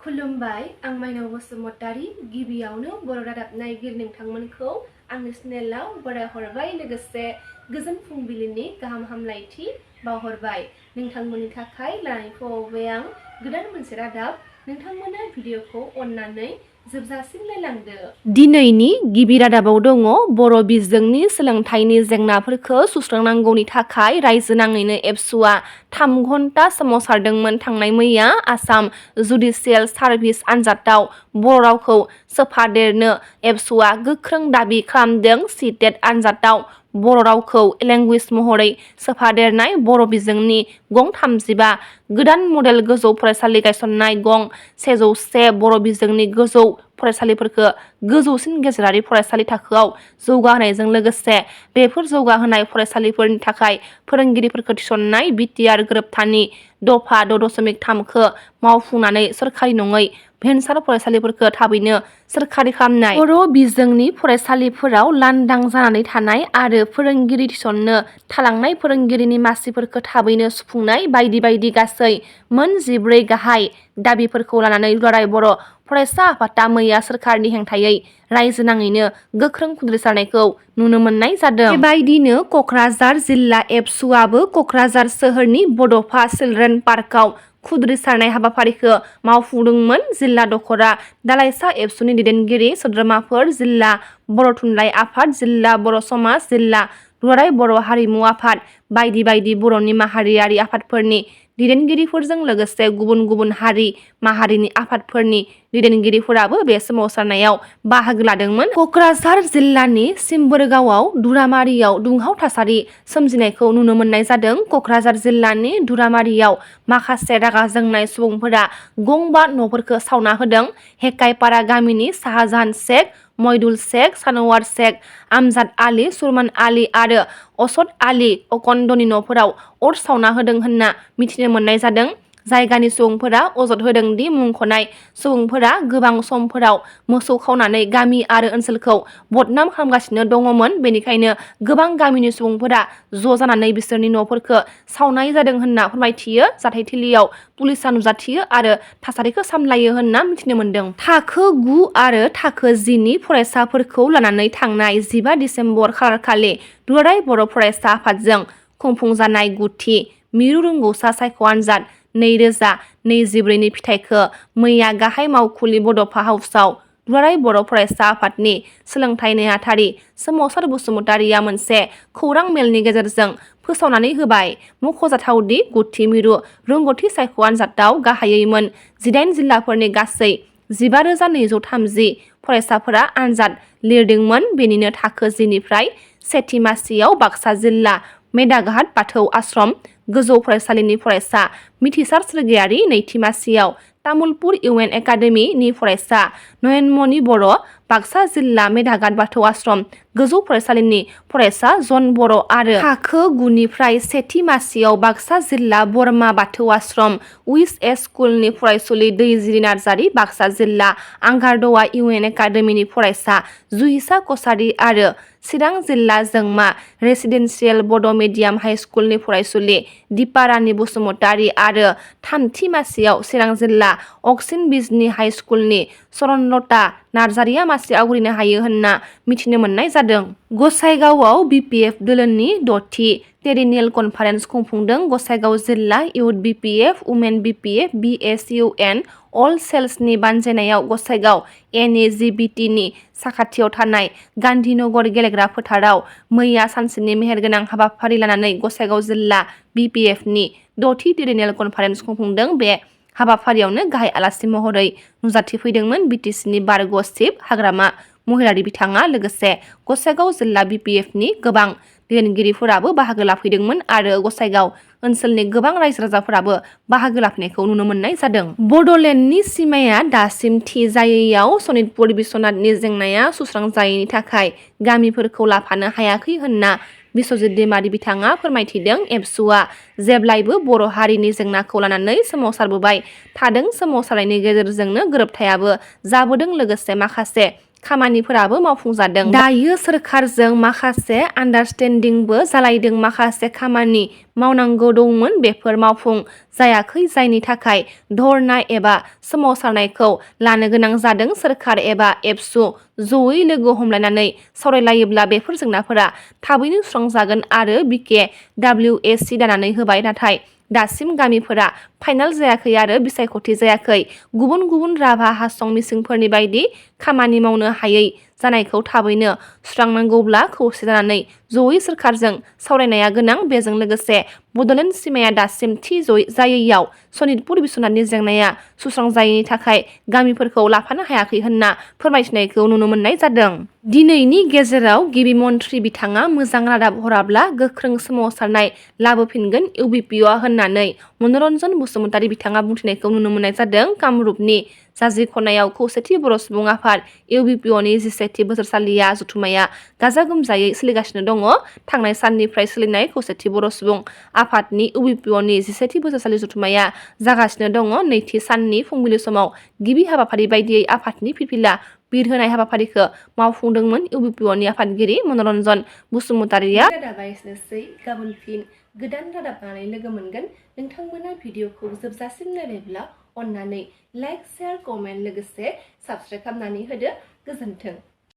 खुलुमबाय आं माइनाव बसुमतारी गिबियावनो बर' रादाब नायगिर नोंथांमोनखौ आंनि चेनेलाव बरायहरबाय लोगोसे गोजोन फुंबिलिनि गाहाम हामलायथि बावहरबाय नोंथांमोननि थाखाय लानानै फैबाय आं गोदान मोनसे रादाब नोंथांमोना भिडिअखौ अननानै जोबजासिम नायलांदो। दिनैनि गिबि रादाबाव दङ बर' बिजोंनि सोलोंथाइनि जेंनाफोरखौ सुस्रांनांगौनि थाखाय रायजो नाङैनो एबसुआ 3 घन्टा सोमावसारदोंमोन। थांनाय मैया आसाम जुडिसियेल सार्भिस आनजादाव बर' रावखौ सोफादेरनो एबसुआ गोख्रों दाबि खालामदों। सिटेट आनजादाव बर' रावखौ लेंगुवेज महरै सोफादेरनाय बर' बिजोंनि गं 35 गोदान मडेल गोजौ फरायसालि गायसननाय गं 101 बर' बिजोंनि गोजौ फरायसालिफोरखौ गोजौसिन गेजेरारि फरायसालि थाखोआव जौगाहोनायजों लोगोसे बेफोर जौगाहोनाय फरायसालिफोरनि थाखाय फोरोंगिरिफोरखौ थिसननाय बिटिआर गोरोबथानि दफा 6.3खौ मावफुंनानै सोरखारि नङै भेन्सार फरायसालिफोरखौ थाबैनो सोरखारि खालामनाय। बर' बिजोंनि फरायसालिफोराव लांदां जानानै थानाय आरो फोरोंगिरि थिसननो थालांनाय फोरोंगिरिनि मासिफोरखौ थाबैनो सुफुंनाय बायदि बायदि गासै मोन 14 गाहाय दाबिफोरखौ लानानै दुलाराय बर' फरायसा आफादा मैया सोरखारनि हेंथायै रायजो नाङैनो गोख्रों खुद्रिसारनायखौ नुनो मोननाय जादों। बेबायदिनो क'क्राझार जिल्ला एबसुआबो क'क्राझार सोहोरनि बड'फा चिलड्रेन पार्कआव खुद्रिसारनाय हाबाफारिखौ मावफुंदोंमोन। जिल्ला दखरा दालाइसा एबसुनि दैदेनगिरि सोद्रोमाफोर, जिल्ला बर' थुनलाइ आफाद, जिल्ला बर' समाज, जिल्ला दुलाराय बर' हारिमु आफाद बायदि बायदि बर'नि माहारियारि आफादफोरनि दैदेनगिरिफोरजों लोगोसे गुबुन गुबुन हारि माहारिनि आफादफोरनि दैदेनगिरिफोराबो बे सोमावसारनायाव बाहागो लादोंमोन। क'क्राझार जिल्लानि सिम्बोरगावआव दुरामारियाव दुंहाव थासारि सोमजिनायखौ नुनो मोननाय जादों। क'क्राझार जिल्लानि दुरामारियाव माखासे रागा जोंनाय सुबुंफोरा गं 5 न'फोरखौ सावना होदों। हेकाइपारा गामिनि शाहजाहान शेख, मइदुल शेख, सानवार शेख, आमजाद आली, सुरमान आली आरो असद आली अकन्दनि न'फोराव अर सावना होदों होनना मिथिनो मोननाय जादों। जायगानि सुबुंफोरा अजद होदों दि मुंख'नाय सुबुंफोरा गोबां समफोराव मोसौ खावनानै गामि आरो ओनसोलखौ बदनाम खालामगासिनो दङमोन। बेनिखायनो गोबां गामिनि सुबुंफोरा ज' जानानै बिसोरनि न'फोरखौ सावनाय जादों होनना फोरमायथियो। जाथायथिलियाव पुलिसा नुजाथियो आरो थासारिखौ सामलायो होनना मिथिनो मोनदों। थाखो 9 आरो थाखो 10 नि फरायसाफोरखौ लानानै थांनाय 15 दिसेम्बर खालारखालि दुलाराय बर' फरायसा आफादजों खुंफुंजानाय गुथि मिरु रोंगौसा सायख' आनजाद 2024 नि फिथाइखौ मैया गाहाय मावखुलि बड'फा हाउसआव दुलाराय बर' फरायसा आफादनि सोलोंथाइ नेहाथारि सोमावसार बसुमतारिया मोनसे खौरां मेलनि गेजेरजों फोसावनानै होबाय। मख'जाथावदि गुथि मिरु रोंगौथि सायख' आनजादाव गाहायै मोन 18 जिल्लाफोरनि गासै 15,230 फरायसाफोरा आनजाद लिरदोंमोन। बेनिनो थाखो 10 निफ्राय सेथि मासियाव बाक्सा जिल्ला मेदाघाट बाथौ आश्रम गोजौ फरायसालिनि फरायसा मिथिसार स्वर्गियारि, नैथि मासियाव तामुलपुर इउएन एकाडेमि नि फरायसा नयनमणि बर', बाक्सा जिल्ला मेदाघाट बाथौ आश्रम गोजौ फरायसालिनि फरायसा जन बर' आरो थाखो 9 निफ्राय सेथि मासियाव बाक्सा जिल्ला बरमा बाथौ आश्रम उइस एस स्कुलनि फरायसुलि दैजिरि नार्जारि, बाक्सा जिल्ला आंगारदवा इउएन एकाडेमिनि फरायसा जुहिसा कसारि आरो चिरां जिल्ला जोंमा रेसिडेन्सियेल बड' मिडियाम हाइ स्कुलनि फरायसुलि दिपा रानि बसुमतारि आरो थामथि मासियाव चिरां जिल्ला अक्सिन बिजनि हाइ स्कुलनि चरणलता नार्जारिया मासि आवग्रिनो हायो होनना मिथिनो मोननाय जादों। गसाइगावआव बिपिएफ दोलोननि 6थि टेरिनियेल कनफारेन्स खुंफुंदों। गसाइगाव जिल्ला इउथ बिपिएफ, उमेन बिपिएफ, बिएसइउएन अल सेल्सनि बानजायनायाव गसाइगाव एनएजिबिटि नि साखाथियाव थानाय गान्धीनगर गेलेग्रा फोथाराव मैया सानसेनि मेहेरगोनां हाबाफारि लानानै गसाइगाव जिल्ला बिपिएफनि 6थि टेरिनियेल कनफारेन्स खुंफुंदों। बे हाबाफारियावनो गाहाय आलासि महरै नुजाथिफैदोंमोन बिटिसिनि बारग' चिफ हाग्रामा महिलारि बिथाङा। लोगोसे गसाइगाव जिल्ला बिपिएफनि गोबां दैदेनगिरिफोराबो बाहागो लाफैदोंमोन आरो गसाइगाव ओनसोलनि गोबां रायजो राजाफोराबो बाहागो लाफैनायखौ नुनो मोननाय जादों। बड'लेण्डनि सिमाया दासिम थि जायैयाव सनितपुर बिस्वनाथनि जेंनाया सुस्रांजायैनि थाखाय गामिफोरखौ लाफानो हायाखै होनना बिस्वजित दैमारि बिथाङा फोरमायथिदों। एबसुआ जेब्लायबो बर' हारिनि जेंनाखौ लानानै सोमावसारबोबाय थादों। सोमावसारनायनि गेजेरजोंनो गोरोबथायाबो जाबोदों। लोगोसे माखासे खामानिफोराबो मावफुंजादों। दायो सोरखारजों माखासे आन्डारस्टेन्डिंबो जालायदों। माखासे खामानि मावनांगौ दंमोन, बेफोर मावफुं जायाखै, जायनि थाखाय धरना एबा सोमावसारनायखौ लानो गोनां जादों। सोरखार एबा एबसु जयै लोगो हमलायनानै सावरायलायोब्ला बेफोर जेंनाफोरा थाबैनो सुस्रांजागोन आरो BKWSC दानानै होबाय, नाथाय दासिम गामिफोरा फाइनाल जायाखै आरो बिसायख'थि जायाखै। गुबुन गुबुन राभा हासं मिसिंफोरनि बायदि खामानि मावनो हायै जानायखौ थाबैनो सुस्रांनांगौब्ला खौसे जानानै जयै सोरखारजों सावरायनाया गोनां। बेजों लोगोसे बड'लेण्ड सिमाया दासिम थि जायैयाव सनितपुर बिस्वनाथनि जेंनाया सुस्रांजायैनि थाखाय गामिफोरखौ लाफानो हायाखै होनना फोरमायथिनायखौ नुनो मोननाय जादों। दिनैनि गेजेराव गिबि मन्थ्रि बिथाङा मोजां रादाब हराब्ला गोख्रों सोमावसारनाय लाबोफिनगोन इउबिपिअ होननानै मनरन्जन बसुमतारी बिथाङा बुंथिनायखौ नुनो मोननाय जादों। कामरुपनि जाजि खनायाव खौसेथि बर' सुबुं आफाद इउबिपिअनि 17थि बोसोरसालिया जथुम्माया गाजा गोमजायै सोलिगासिनो दङ। थांनाय साननिफ्राय सोलिनाय खौसेथि बर' सुबुं आफादनि इउबिपिअनि 17थि बोसोरसालि जथुम्माया जागासिनो दङ। नैथि साननि फुंबिलि समाव गिबि हाबाफारि बायदियै आफादनि फिरफिला बिरहोनाय हाबाफारिखौ मावफुंदोंमोन इउबिपिअनि आफादगिरि मनरन्जन बसुमतारीया। रादाबा एसेनोसै, गाबोन फिन गोदान रादाब लानानै लोगो मोनगोन। नोंथांमोना भिडिअखौ जोबजासिम नायबायब्ला अन्नानै लाइक, शेयार, कमेन्ट लोगोसे साबस्क्राइब खालामनानै होदो। गोजोन्थों।